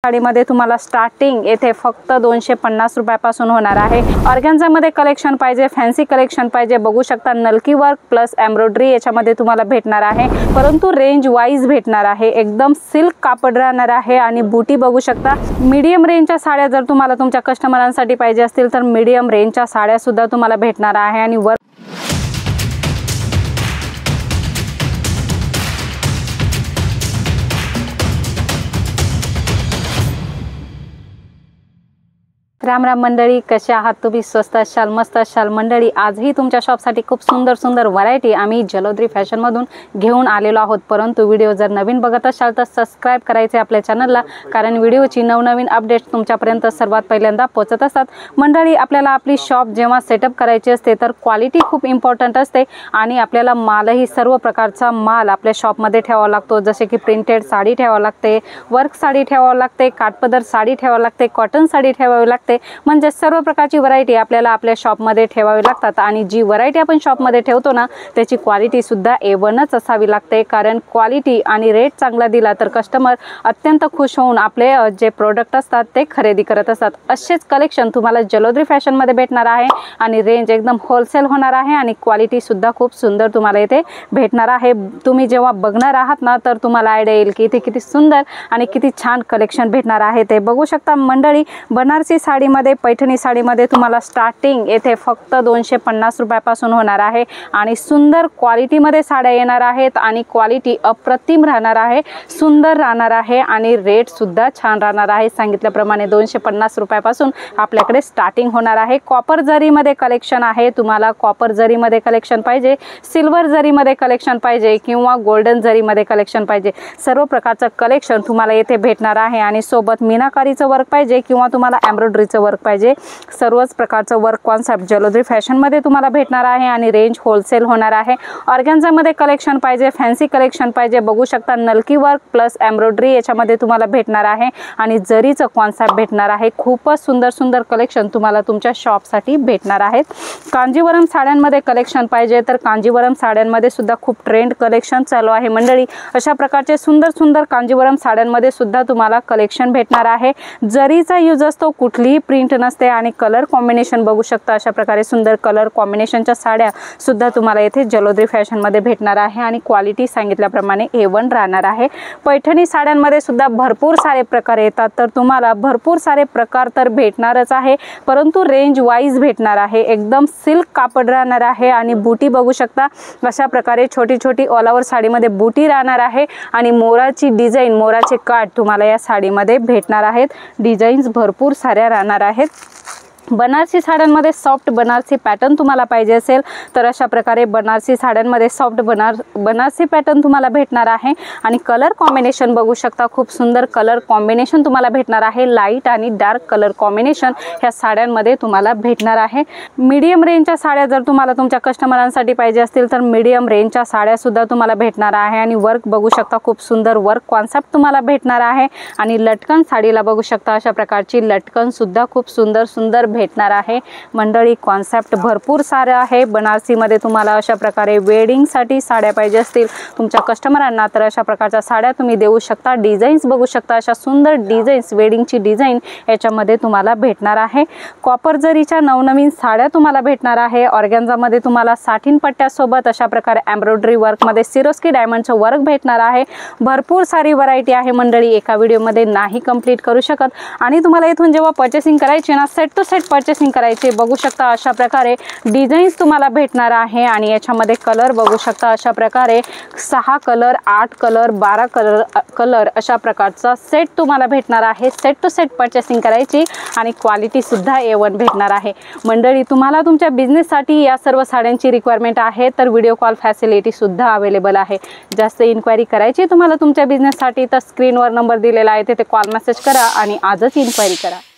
साडीमध्ये तुम्हाला स्टार्टिंग येथे फक्त 250 रुपयापासून होणार आहे। ऑर्गॅन्झामध्ये कलेक्शन पाहिजे, फॅन्सी कलेक्शन पाहिजे, बघू शकता नलकी वर्क प्लस एम्ब्रॉयडरी याच्यामध्ये तुम्हाला भेटणार आहे, परंतु रेंज वाईज भेटणार आहे। एकदम सिल्क कापड राहणार आहे आणि बुटी बघू शकता। मीडियम रेंजच्या साड्या जर तुम्हाला तुमच्या कस्टमरांसाठी पाहिजे असतील तर मीडियम रेंजच्या साड्या सुद्धा तुम्हाला भेटणार आहे आणि वर्क राम राम मंडळी, कसे आहात तुम्ही? स्वस्त असाल, मस्त असाल मंडळी। आजही तुमच्या शॉपसाठी खूप सुंदर सुंदर व्हरायटी आम्ही जलोद्री फॅशन मधून घेऊन आलेलो आहोत। परंतु व्हिडिओ जर नवीन बघत असाल तर सबस्क्राइब करायचे आपल्या चॅनलला, कारण व्हिडिओची नवनवीन अपडेट्स तुमच्यापर्यंत सर्वात पहिल्यांदा पोहोचत असतात। मंडळी, आपल्याला आपली शॉप जेव्हा सेटअप करायची असते तर क्वालिटी खूप इम्पॉर्टंट असते आणि आपल्याला मालही सर्व प्रकारचा माल आपल्या शॉपमध्ये ठेवावा लागतो। जसे की प्रिंटेड साडी ठेवावी लागते, वर्क साडी ठेवावी लागते, काठपदर साडी ठेवावी लागते, कॉटन साडी ठेवावी लागते, म्हणजे सर्व प्रकारची व्हरायटी आपल्याला आपल्या शॉप मध्ये ठेवावी लागतात। आणि जी व्हरायटी आपण शॉप मध्ये ठेवतो ना त्याची क्वालिटी सुद्धा A1च असावी लागते, कारण क्वालिटी आणि रेट चांगला दिला तर कस्टमर अत्यंत खुश होऊन आपले जे प्रोडक्ट असतात ते खरेदी करत असतात। असेच कलेक्शन तुम्हाला जलोद्री फॅशन मध्ये भेटणार आहे आणि रेंज एकदम होलसेल होणार आहे आणि क्वालिटी सुद्धा खूप सुंदर तुम्हाला इथे भेटणार आहे। तुम्ही जेव्हा बघणार आहात ना तर तुम्हाला आयडिया येईल की इथे किती सुंदर आणि किती छान कलेक्शन भेटणार आहे। ते बघू शकता मंडळी, बनारसी साडी मध्ये, पैठणी साडी मध्ये तुम्हाला स्टार्टिंग येथे फक्त 250 रुपयापासून होणार आहे आणि सुंदर क्वालिटी मध्ये साड्या येणार आहेत आणि क्वालिटी अप्रतिम राहणार आहे, सुंदर राहणार आहे आणि रेट सुद्धा छान राहणार आहे। सांगितल्याप्रमाणे 250 रुपयापासून आपल्याकडे स्टार्टिंग होणार आहे। कॉपर जरी मध्ये कलेक्शन आहे, तुम्हाला कॉपर जरी मध्ये कलेक्शन पाहिजे, सिल्वर जरी मध्ये कलेक्शन पाहिजे किंवा गोल्डन जरी मध्ये कलेक्शन पाहिजे, सर्व प्रकारचं कलेक्शन तुम्हाला येथे भेटणार आहे। आणि सोबत मीनाकारीचं वर्क पाहिजे किंवा तुम्हाला एम्ब्रॉयडरीचं वर्क पाहिजे, सर्वच प्रकारचं वर्क कॉन्सेप्ट जलोद्री फॅशन मध्ये तुम्हाला भेटणार आहे आणि रेंज होलसेल होणार आहे। ऑर्गॅन्झा मध्ये कलेक्शन पाहिजे, फॅन्सी कलेक्शन पाहिजे, बघू शकता नलकी वर्क प्लस एम्ब्रॉयडरी याच्यामध्ये तुम्हाला भेटणार आहे आणि जरीचं कॉन्सेप्ट भेटणार आहे। खूपच सुंदर सुंदर कलेक्शन तुम्हाला तुमच्या शॉपसाठी भेटणार आहेत। कांजीवरम साड्यांमध्ये कलेक्शन पाहिजे तर कांजीवरम साड्यांमध्ये सुद्धा खूप ट्रेंड कलेक्शन चालू आहे मंडळी। अशा प्रकारचे सुंदर सुंदर कांजीवरम साड्यांमध्ये सुद्धा तुम्हाला कलेक्शन भेटणार आहे। जरीचा यूज असतो, कुठलीही प्रिंट नसते आणि कलर कॉम्बिनेशन बघू शकता। अशा प्रकारे सुंदर कलर कॉम्बिनेशनच्या साड्या सुद्धा तुम्हाला येथे जलोद्री फॅशन मध्ये भेटणार आहे आणि क्वालिटी सांगितल्याप्रमाणे A1 राहणार आहे। पैठणी साड्यांमध्ये सुद्धा भरपूर सारे प्रकार येतात, तर तुम्हाला भरपूर सारे प्रकार तर भेटणारच आहे, परंतु रेंज वाईज भेटणार आहे। एकदम सिल्क कापड राहणार आहे आणि बुटी बघू शकता। अशा प्रकारे छोटी छोटी ऑल ओव्हर साडीमध्ये बुटी राहणार आहे आणि मोराची डिझाईन, मोराचे काठ तुम्हाला या साडीमध्ये भेटणार आहेत। डिझाईन्स भरपूर साऱ्या राहणार आहेत। बनारसी साड्यांमध्ये सॉफ्ट बनारसी पॅटर्न तुम्हाला पाहिजे असेल तर अशा प्रकारे बनारसी साड्यांमध्ये सॉफ्ट बनारसी पॅटर्न तुम्हाला भेटणार आहे आणि कलर कॉम्बिनेशन बघू शकता। खूप सुंदर कलर कॉम्बिनेशन तुम्हाला भेटणार आहे। लाईट आणि डार्क कलर कॉम्बिनेशन ह्या साड्यांमध्ये तुम्हाला भेटणार आहे। मीडियम रेंजच्या साड्या जर तुम्हाला तुमच्या कस्टमरांसाठी पाहिजे असतील तर मीडियम रेंजच्या साड्या सुद्धा तुम्हाला भेटणार आहे आणि वर्क बघू शकता। खूप सुंदर वर्क कॉन्सेप्ट तुम्हाला भेटणार आहे आणि लटकन साडीला बघू शकता। अशा प्रकारची लटकन सुद्धा खूप सुंदर सुंदर भेटणार आहे मंडळी। कॉन्सेप्ट भरपूर सारे आहे। बनारसी मध्ये तुम्हाला अशा प्रकारे वेडिंग साठी साड्या पाहिजे असतील तुमच्या कस्टमरांना तर अशा प्रकारच्या साड्या तुम्ही देऊ शकता। डिझाईन्स बघू शकता, अशा सुंदर डिझाईन्स, वेडिंगची डिझाईन याच्यामध्ये तुम्हाला भेटणार आहे। कॉपर जरीच्या नवनवीन साड्या तुम्हाला भेटणार आहे। ऑर्गॅन्झा मध्ये तुम्हाला साठीन पट्ट्यासोबत अशा प्रकारे एम्ब्रॉयडरी वर्क मध्ये सिरोस्की डायमंडचं वर्क भेटणार आहे। भरपूर सारी व्हरायटी आहे मंडळी, एका व्हिडिओ मध्ये नाही कंप्लीट करू शकत आणि तुम्हाला इथून जेव्हा परचेसिंग करायची ना सेट टू सेट परचेसिंग करायचे, बघू शकता अशा प्रकारे डिझाईन्स तुम्हाला भेटणार आहे आणि याच्यामध्ये कलर बघू शकता। अशा प्रकारे 6 कलर, 8 कलर, 12 कलर अशा प्रकारचा सेट तुम्हाला भेटणार आहे। सेट टू सेट परचेसिंग करायची आणि क्वालिटी सुद्धा A1 भेटणार आहे मंडळी। तुम्हाला तुमच्या बिझनेससाठी या सर्व साड्यांची रिक्वायरमेंट आहे तर व्हिडिओ कॉल फॅसिलिटी सुद्धा अवेलेबल आहे। जास्त इन्क्वायरी करायची तुम्हाला तुमच्या बिझनेससाठी तर स्क्रीनवर नंबर दिलेला आहे, तिथे कॉल मेसेज करा आणि आजच इन्क्वायरी करा।